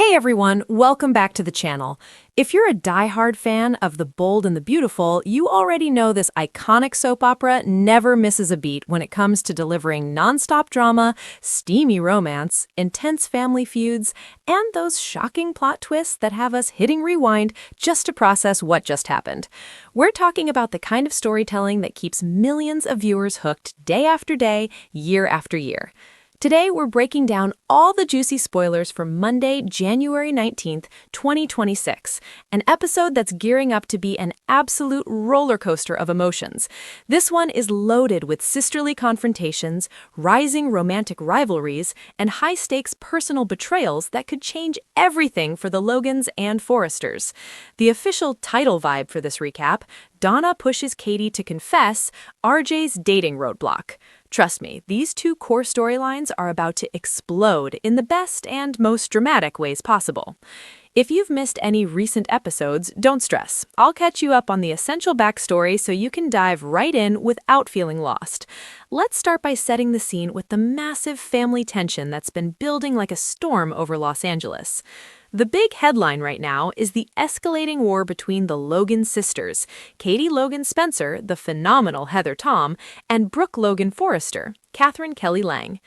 Hey everyone, welcome back to the channel. If you're a die-hard fan of The Bold and the Beautiful, you already know this iconic soap opera never misses a beat when it comes to delivering non-stop drama, steamy romance, intense family feuds, and those shocking plot twists that have us hitting rewind just to process what just happened. We're talking about the kind of storytelling that keeps millions of viewers hooked day after day, year after year. Today, we're breaking down all the juicy spoilers for Monday, January 19th, 2026, an episode that's gearing up to be an absolute roller coaster of emotions. This one is loaded with sisterly confrontations, rising romantic rivalries, and high-stakes personal betrayals that could change everything for the Logans and Forresters. The official title vibe for this recap: Donna pushes Katie to confess RJ's dating roadblock. Trust me, these two core storylines are about to explode in the best and most dramatic ways possible. If you've missed any recent episodes, don't stress. I'll catch you up on the essential backstory so you can dive right in without feeling lost. Let's start by setting the scene with the massive family tension that's been building like a storm over Los Angeles. The big headline right now is the escalating war between the Logan sisters, Katie Logan Spencer, the phenomenal Heather Tom, and Brooke Logan Forrester, Catherine Kelly Lang.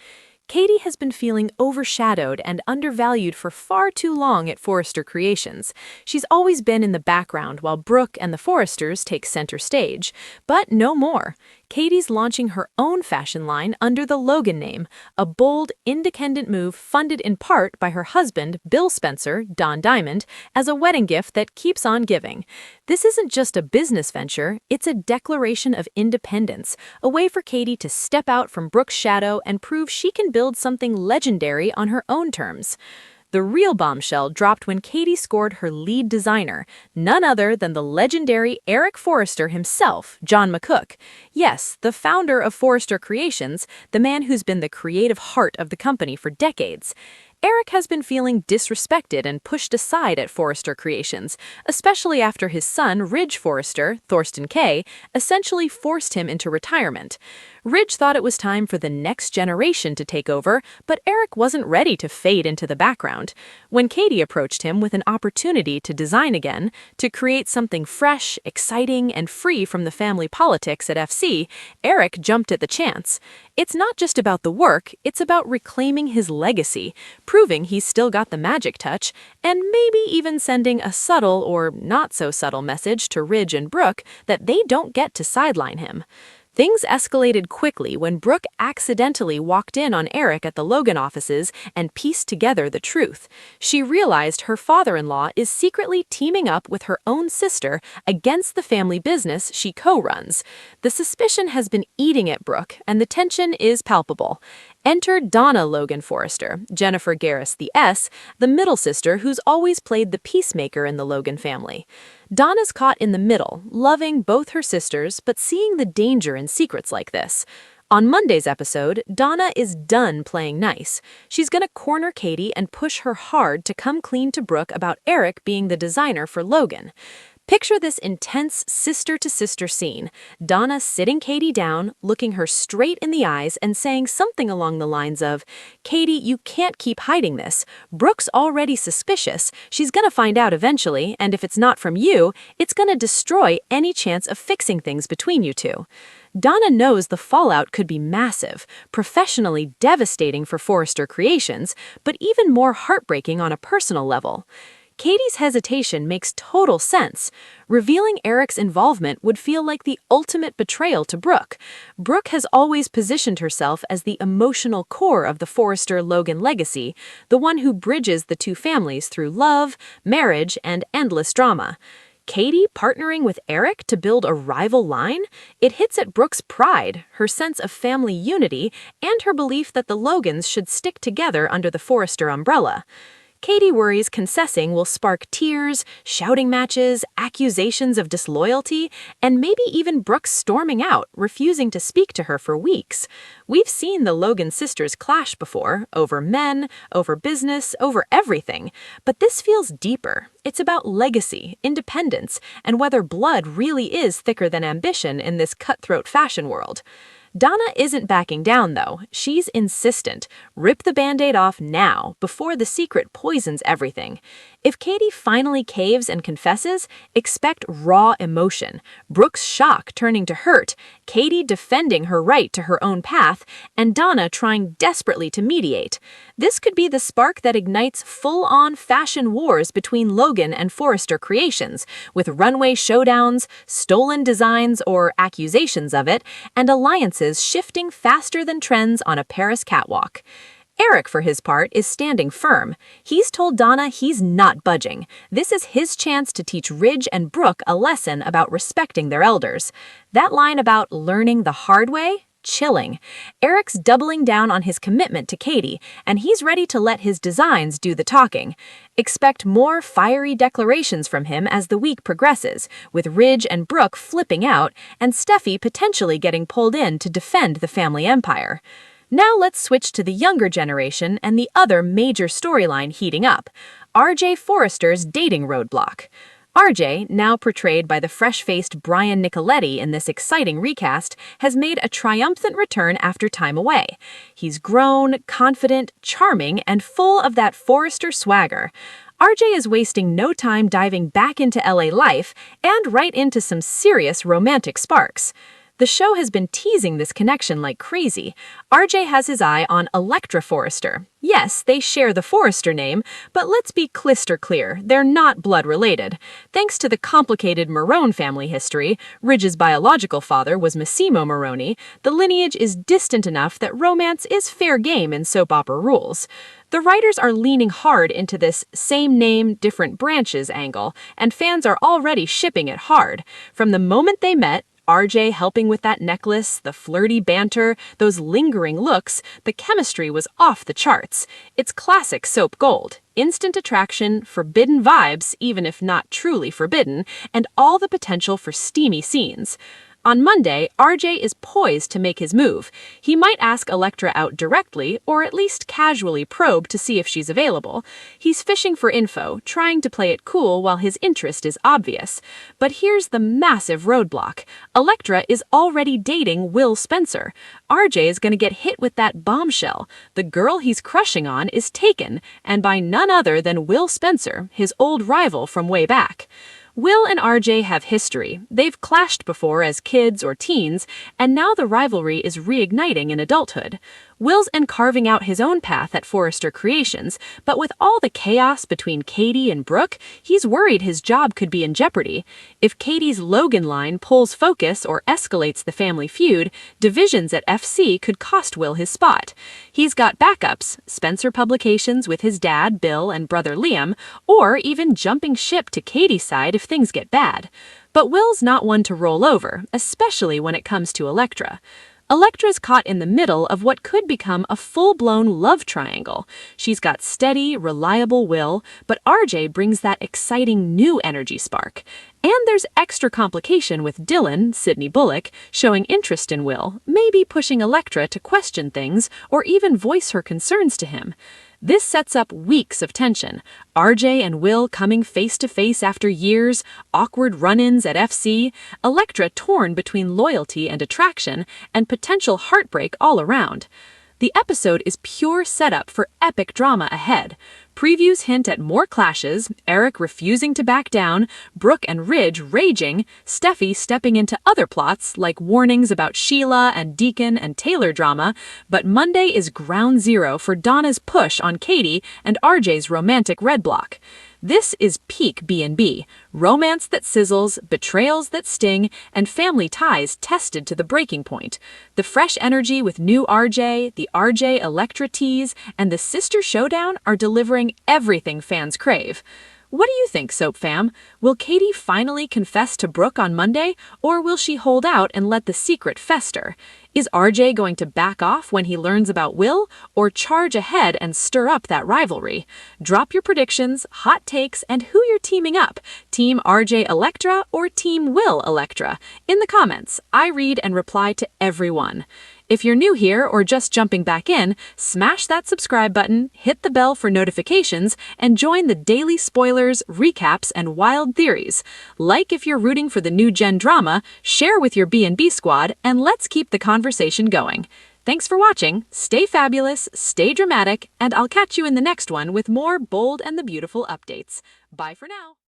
Katie has been feeling overshadowed and undervalued for far too long at Forrester Creations. She's always been in the background while Brooke and the Forresters take center stage. But no more. Katie's launching her own fashion line under the Logan name, a bold, independent move funded in part by her husband, Bill Spencer, Don Diamond, as a wedding gift that keeps on giving. This isn't just a business venture, it's a declaration of independence, a way for Katie to step out from Brooke's shadow and prove she can build something legendary on her own terms. The real bombshell dropped when Katie scored her lead designer, none other than the legendary Eric Forrester himself, John McCook. Yes, the founder of Forrester Creations, the man who's been the creative heart of the company for decades. Eric has been feeling disrespected and pushed aside at Forrester Creations, especially after his son, Ridge Forrester, Thorsten Kaye, essentially forced him into retirement. Ridge thought it was time for the next generation to take over, but Eric wasn't ready to fade into the background. When Katie approached him with an opportunity to design again, to create something fresh, exciting, and free from the family politics at FC, Eric jumped at the chance. It's not just about the work, it's about reclaiming his legacy, proving he's still got the magic touch, and maybe even sending a subtle or not-so-subtle message to Ridge and Brooke that they don't get to sideline him. Things escalated quickly when Brooke accidentally walked in on Eric at the Logan offices and pieced together the truth. She realized her father-in-law is secretly teaming up with her own sister against the family business she co-runs. The suspicion has been eating at Brooke, and the tension is palpable. Enter Donna Logan Forrester, Jennifer Garris the S, the middle sister who's always played the peacemaker in the Logan family. Donna's caught in the middle, loving both her sisters but seeing the danger in secrets like this. On Monday's episode, Donna is done playing nice. She's gonna corner Katie and push her hard to come clean to Brooke about Eric being the designer for Logan. Picture this intense sister-to-sister scene, Donna sitting Katie down, looking her straight in the eyes and saying something along the lines of, "Katie, you can't keep hiding this. Brooke's already suspicious. She's gonna find out eventually, and if it's not from you, it's gonna destroy any chance of fixing things between you two." Donna knows the fallout could be massive, professionally devastating for Forrester Creations, but even more heartbreaking on a personal level. Katie's hesitation makes total sense. Revealing Eric's involvement would feel like the ultimate betrayal to Brooke. Brooke has always positioned herself as the emotional core of the Forrester-Logan legacy, the one who bridges the two families through love, marriage, and endless drama. Katie partnering with Eric to build a rival line? It hits at Brooke's pride, her sense of family unity, and her belief that the Logans should stick together under the Forrester umbrella. Katie worries concessing will spark tears, shouting matches, accusations of disloyalty, and maybe even Brooke storming out, refusing to speak to her for weeks. We've seen the Logan sisters clash before, over men, over business, over everything. But this feels deeper. It's about legacy, independence, and whether blood really is thicker than ambition in this cutthroat fashion world. Donna isn't backing down, though. She's insistent. Rip the Band-Aid off now, before the secret poisons everything. If Katie finally caves and confesses, expect raw emotion. Brooke's shock turning to hurt, Katie defending her right to her own path, and Donna trying desperately to mediate. This could be the spark that ignites full-on fashion wars between Logan and Forrester creations, with runway showdowns, stolen designs or accusations of it, and alliances shifting faster than trends on a Paris catwalk. Eric, for his part, is standing firm. He's told Donna he's not budging. This is his chance to teach Ridge and Brooke a lesson about respecting their elders. That line about learning the hard way? Chilling. Eric's doubling down on his commitment to Katie, and he's ready to let his designs do the talking. Expect more fiery declarations from him as the week progresses, with Ridge and Brooke flipping out, and Steffi potentially getting pulled in to defend the family empire. Now let's switch to the younger generation and the other major storyline heating up, RJ Forrester's dating roadblock. RJ, now portrayed by the fresh-faced Brian Nicoletti in this exciting recast, has made a triumphant return after time away. He's grown, confident, charming, and full of that Forrester swagger. RJ is wasting no time diving back into LA life and right into some serious romantic sparks. The show has been teasing this connection like crazy. RJ has his eye on Electra Forrester. Yes, they share the Forrester name, but let's be crystal clear, they're not blood-related. Thanks to the complicated Marone family history, Ridge's biological father was Massimo Maroni, the lineage is distant enough that romance is fair game in soap opera rules. The writers are leaning hard into this same name, different branches angle, and fans are already shipping it hard. From the moment they met, RJ helping with that necklace, the flirty banter, those lingering looks, the chemistry was off the charts. It's classic soap gold. Instant attraction, forbidden vibes, even if not truly forbidden, and all the potential for steamy scenes. On Monday, RJ is poised to make his move. He might ask Electra out directly, or at least casually probe to see if she's available. He's fishing for info, trying to play it cool while his interest is obvious. But here's the massive roadblock. Electra is already dating Will Spencer. RJ is going to get hit with that bombshell. The girl he's crushing on is taken, and by none other than Will Spencer, his old rival from way back. Will and RJ have history. They've clashed before as kids or teens, and now the rivalry is reigniting in adulthood. Will's carving out his own path at Forrester Creations, but with all the chaos between Katie and Brooke, he's worried his job could be in jeopardy. If Katie's Logan line pulls focus or escalates the family feud, divisions at FC could cost Will his spot. He's got backups, Spencer Publications with his dad, Bill, and brother Liam, or even jumping ship to Katie's side if things get bad. But Will's not one to roll over, especially when it comes to Electra. Electra's caught in the middle of what could become a full-blown love triangle. She's got steady, reliable Will, but RJ brings that exciting new energy spark. And there's extra complication with Dylan, Sydney Bullock, showing interest in Will, maybe pushing Electra to question things or even voice her concerns to him. This sets up weeks of tension. RJ and Will coming face-to-face after years, awkward run-ins at FC, Electra torn between loyalty and attraction, and potential heartbreak all around. The episode is pure setup for epic drama ahead. Previews hint at more clashes, Eric refusing to back down, Brooke and Ridge raging, Steffi stepping into other plots like warnings about Sheila and Deacon and Taylor drama, but Monday is ground zero for Donna's push on Katie and RJ's romantic red block. This is peak B&B, romance that sizzles, betrayals that sting, and family ties tested to the breaking point. The fresh energy with new RJ, the RJ Electra tease, and the sister showdown are delivering everything fans crave. What do you think, Soap Fam? Will Katie finally confess to Brooke on Monday, or will she hold out and let the secret fester? Is RJ going to back off when he learns about Will, or charge ahead and stir up that rivalry? Drop your predictions, hot takes, and who you're teaming up. Team RJ Electra or Team Will Electra? In the comments, I read and reply to everyone. If you're new here or just jumping back in, smash that subscribe button, hit the bell for notifications, and join the daily spoilers, recaps, and wild theories. Like if you're rooting for the new gen drama, share with your B&B squad, and let's keep the conversation going. Thanks for watching, stay fabulous, stay dramatic, and I'll catch you in the next one with more Bold and the Beautiful updates. Bye for now.